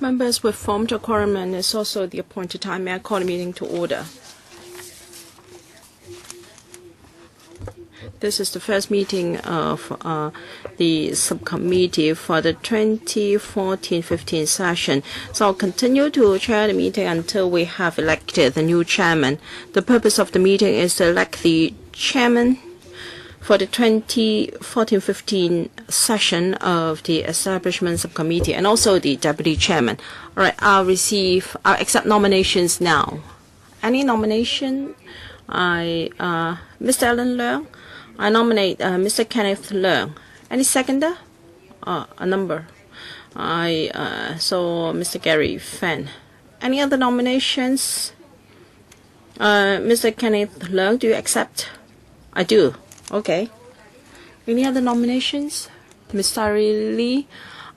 Members, we've formed a quorum and it's also the appointed time. May I call the meeting to order? This is the first meeting of the subcommittee for the 2014-15 session. So I'll continue to chair the meeting until we have elected the new chairman. The purpose of the meeting is to elect the chairman for the 2014-15 session of the Establishment Subcommittee and also the Deputy Chairman. All right, I'll accept nominations now. Any nomination? Mr. Alan Leung, I nominate Mr. Kenneth Leung. Any seconder? A number. So Mr. Gary Fan. Any other nominations? Mr. Kenneth Leung, do you accept? I do. Okay. Any other nominations? Ms. Sari Lee,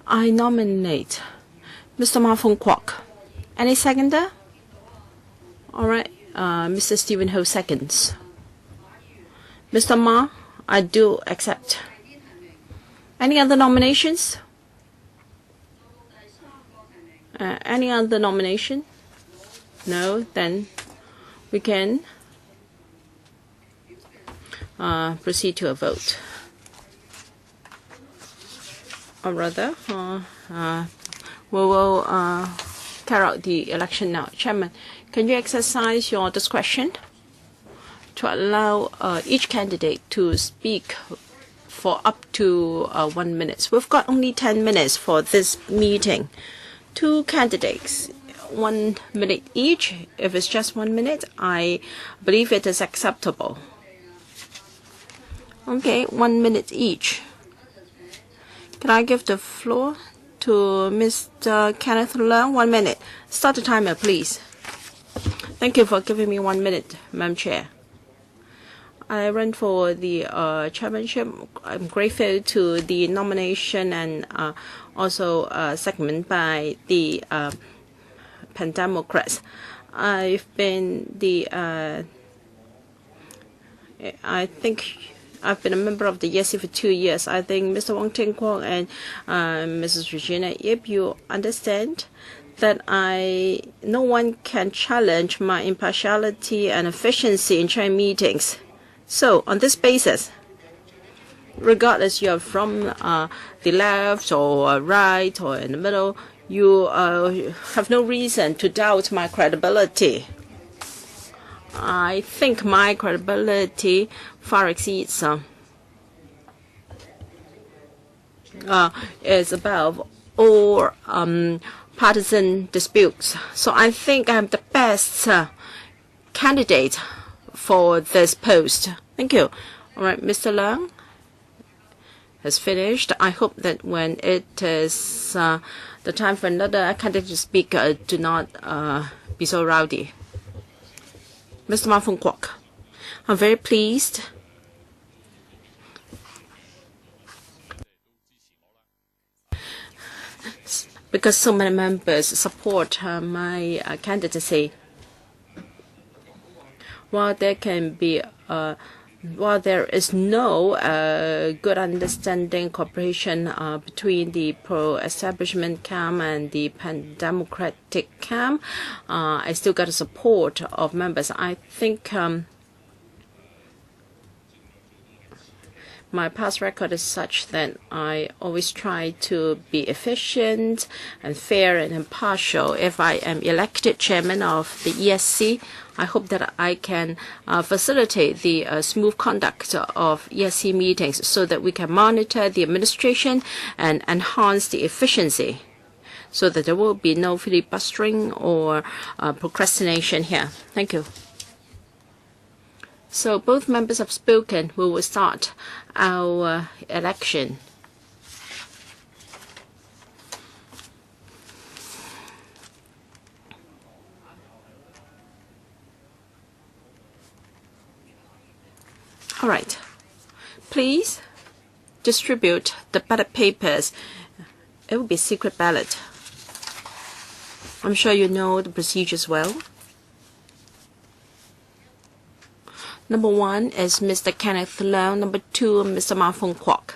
I nominate Mr. Ma Fung Kwok. Any seconder? All right. Mr. Stephen Ho seconds. Mr. Ma, I do accept. Any other nominations? Any other nomination? No, then we can proceed to a vote. Or rather, we will carry out the election now. Chairman, can you exercise your discretion to allow each candidate to speak for up to 1 minute? We've got only 10 minutes for this meeting. 2 candidates, 1 minute each. If it's just 1 minute, I believe it is acceptable. Okay, 1 minute each. Can I give the floor to Mr. Kenneth Leung? 1 minute. Start the timer, please. Thank you for giving me 1 minute, Madam Chair. I run for the chairmanship. I'm grateful to the nomination and also seconded by the Pan-Democrats. I've been I think I've been a member of the ESC for 2 years. I think Mr. Wong Ting Kwok and Mrs. Regina, if you understand that no one can challenge my impartiality and efficiency in chairing meetings. So on this basis, regardless you're from the left or right or in the middle, you have no reason to doubt my credibility. I think my credibility far exceeds is above all partisan disputes. So I think I'm the best candidate for this post. Thank you. All right, Mr. Leung has finished. I hope that when it is the time for another candidate to speak, do not be so rowdy. Mr. Ma Fung Kwok, I'm very pleased because so many members support my candidacy. While there is no good understanding, cooperation between the pro-establishment camp and the pan-democratic camp, I still got the support of members. I think my past record is such that I always try to be efficient and fair and impartial. If I am elected chairman of the ESC, I hope that I can facilitate the smooth conduct of ESC meetings so that we can monitor the administration and enhance the efficiency so that there will be no filibustering or procrastination here. Thank you. So both members have spoken. We will start our election. All right. Please distribute the ballot papers. It will be secret ballot. I'm sure you know the procedures well. Number 1 is Mr. Kenneth Leung. Number 2, Mr. Ma Fung Kwok.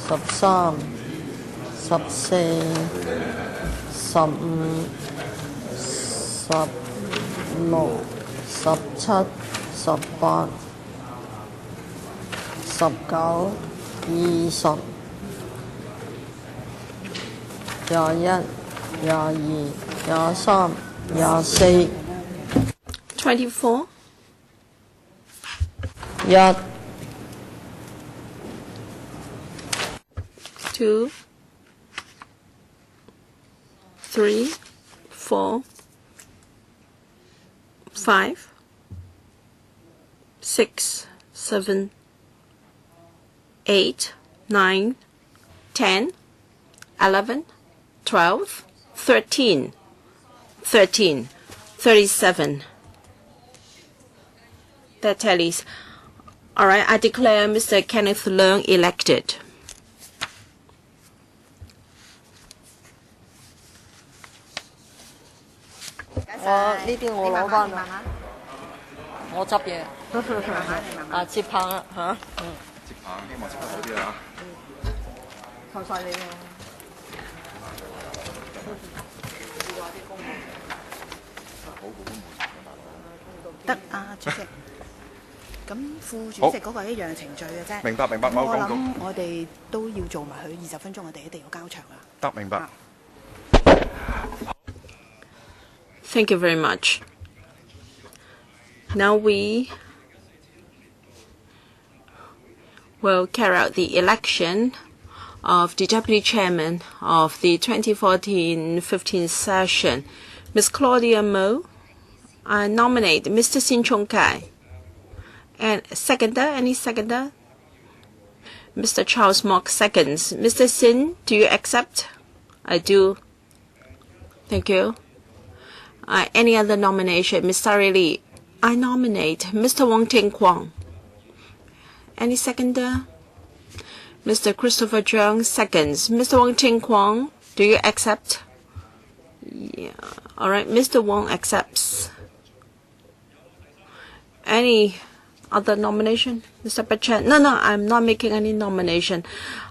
13、14、15、16、17、18、19、20、21、22、23、24、24, 1、 2, 3, 4, 5, 6, 7, 8, 9, 10, 11, 12, 13, 37. That tallies. All right, I declare Mr. Kenneth Leung elected.呢啲我攞翻啦，我執嘢。接棒啦嚇。接棒，希望接得好啲啊！靠晒你喎。得啊，主席。咁副主席嗰個係一樣程序嘅啫。明白，我諗我哋都要做埋佢20分鐘，我哋一定要交場啦。得，明白。Thank you very much. Now we will carry out the election of the Deputy Chairman of the 2014-15 session. Ms. Claudia Mo, I nominate Mr. Sin Chung Kai. And seconder, any seconder? Mr. Charles Mock seconds. Mr. Sin, do you accept? I do. Thank you. Any other nomination? Ms. Sari Lee. I nominate Mr. Wong Ting Kwong. Any seconder? Mr. Christopher Chung seconds. Mr. Wong Ting Kwong, do you accept? Yeah. All right. Mr. Wong accepts. Any other nomination? Mr. Bachan? No, I'm not making any nomination.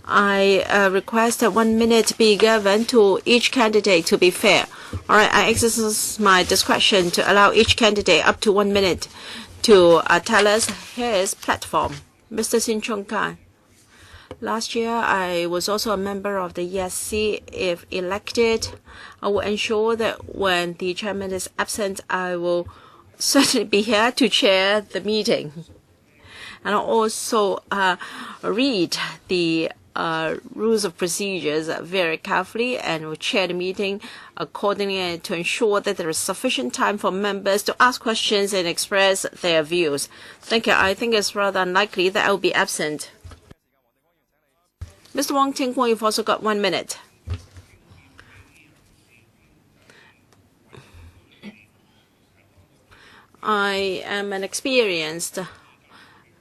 I request that 1 minute be given to each candidate to be fair. All right, I exercise my discretion to allow each candidate up to 1 minute to tell us his platform. Mr. Sin Chung Kai. Last year, I was also a member of the ESC. If elected, I will ensure that when the chairman is absent, I will certainly be here to chair the meeting. And I'll also read the rules of procedures very carefully and will chair the meeting accordingly to ensure that there is sufficient time for members to ask questions and express their views. Thank you. I think it's rather unlikely that I will be absent. Mr. Wong Ting Kwong, you've also got 1 minute. I am an experienced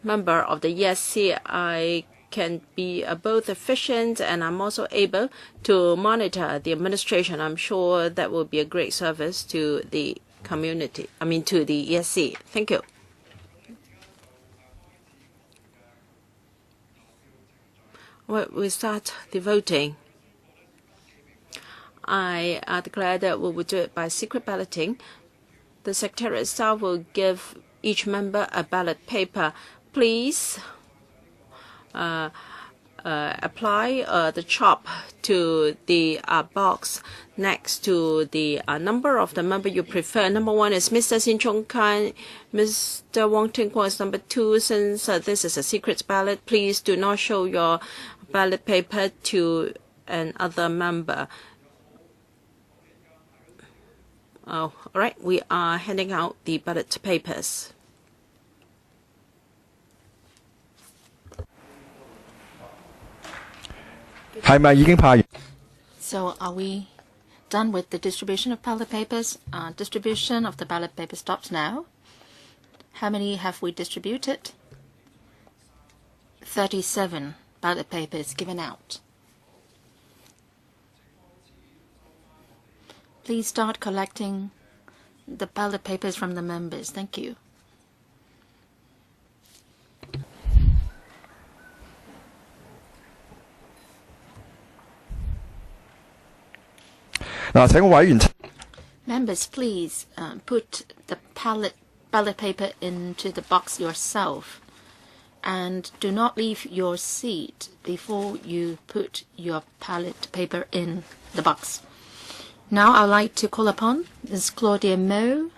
member of the ESC. I can be both efficient and I'm also able to monitor the administration. I'm sure that will be a great service to the community, to the ESC. Thank you. Well, we start the voting. I declare that we will do it by secret balloting. The Secretariat staff will give each member a ballot paper. Please apply the chop to the box next to the number of the member you prefer. Number 1 is Mr. Sin Chung Kai. Mr. Wong Ting Kwong is number 2. Since this is a secret ballot, please do not show your ballot paper to another member. Oh, all right, we are handing out the ballot papers. So are we done with the distribution of ballot papers? Distribution of the ballot paper stops now. How many have we distributed? 37 ballot papers given out. Please start collecting the ballot papers from the members. Thank you. 嗱，請委員 Members, please put the ballot paper into the box yourself, and do not leave your seat before you put your ballot paper in the box. Now I'd like to call upon Ms. Claudia Mo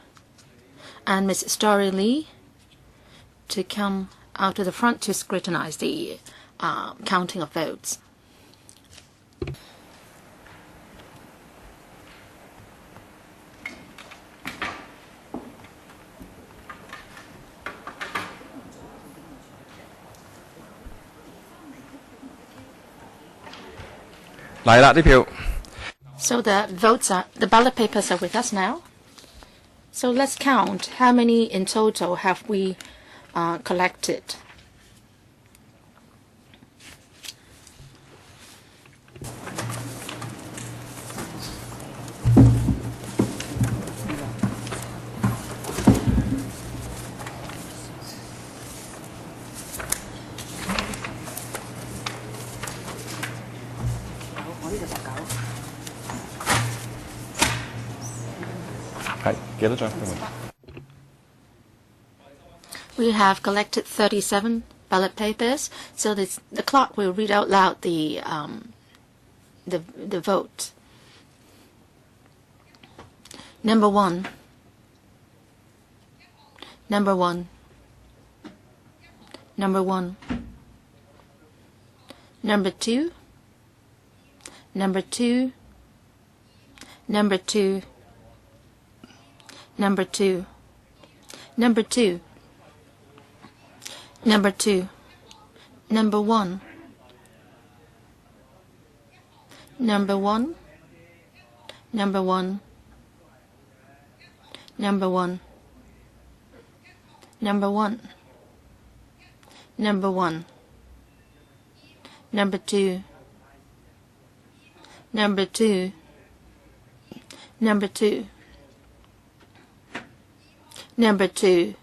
and Ms. Story Lee to come out to the front to scrutinize the counting of votes. So the ballot papers are with us now. So let's count how many in total have we collected. We have collected 37 ballot papers, so the clerk will read out loud the vote. Number one. Number one. Number one. Number two. Number two. Number two. Number two. Number two. Number two. Number one. Number one. Number one. Number one. Number one. Number one. Number two. Number two. Number two. Number two.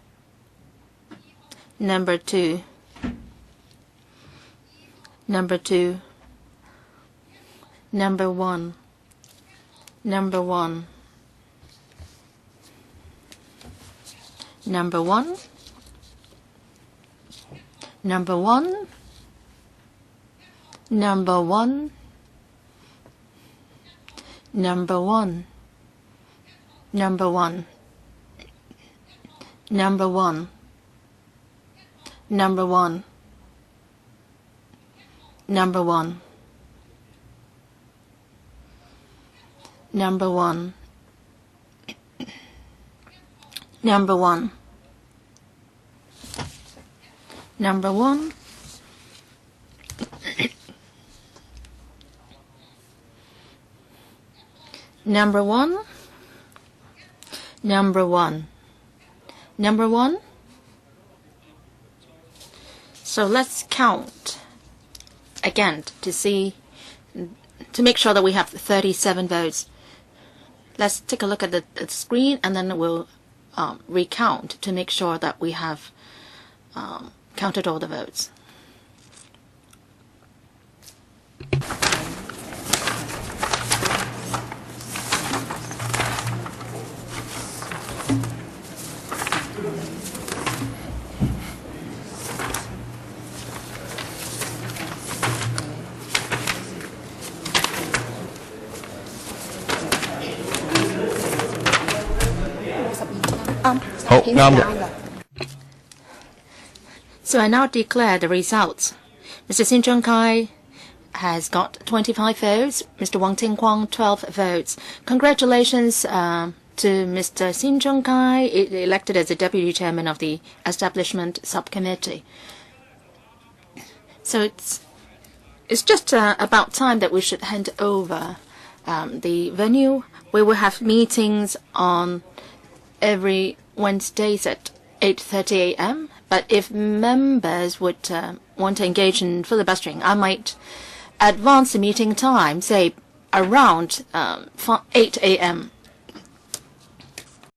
Number two. Number two. Number one. Number one. Number one. Number one. Number one. Number one. Number one. Number one. Number one. Number one. Number one. Number one. Number one. Number one. Number one. Number one. So let's count again to make sure that we have 37 votes. Let's take a look at the screen, and then we'll recount to make sure that we have counted all the votes. So I now declare the results. Mr. Sin Chung Kai has got 25 votes. Mr. Wong Ting Kwong, 12 votes. Congratulations to Mr. Sin Chung Kai, elected as the Deputy Chairman of the Establishment Subcommittee. So it's just about time that we should hand over the venue. We will have meetings on every Wednesdays at 8:30 a.m. But if members would want to engage in filibustering, I might advance the meeting time, say around 8 a.m.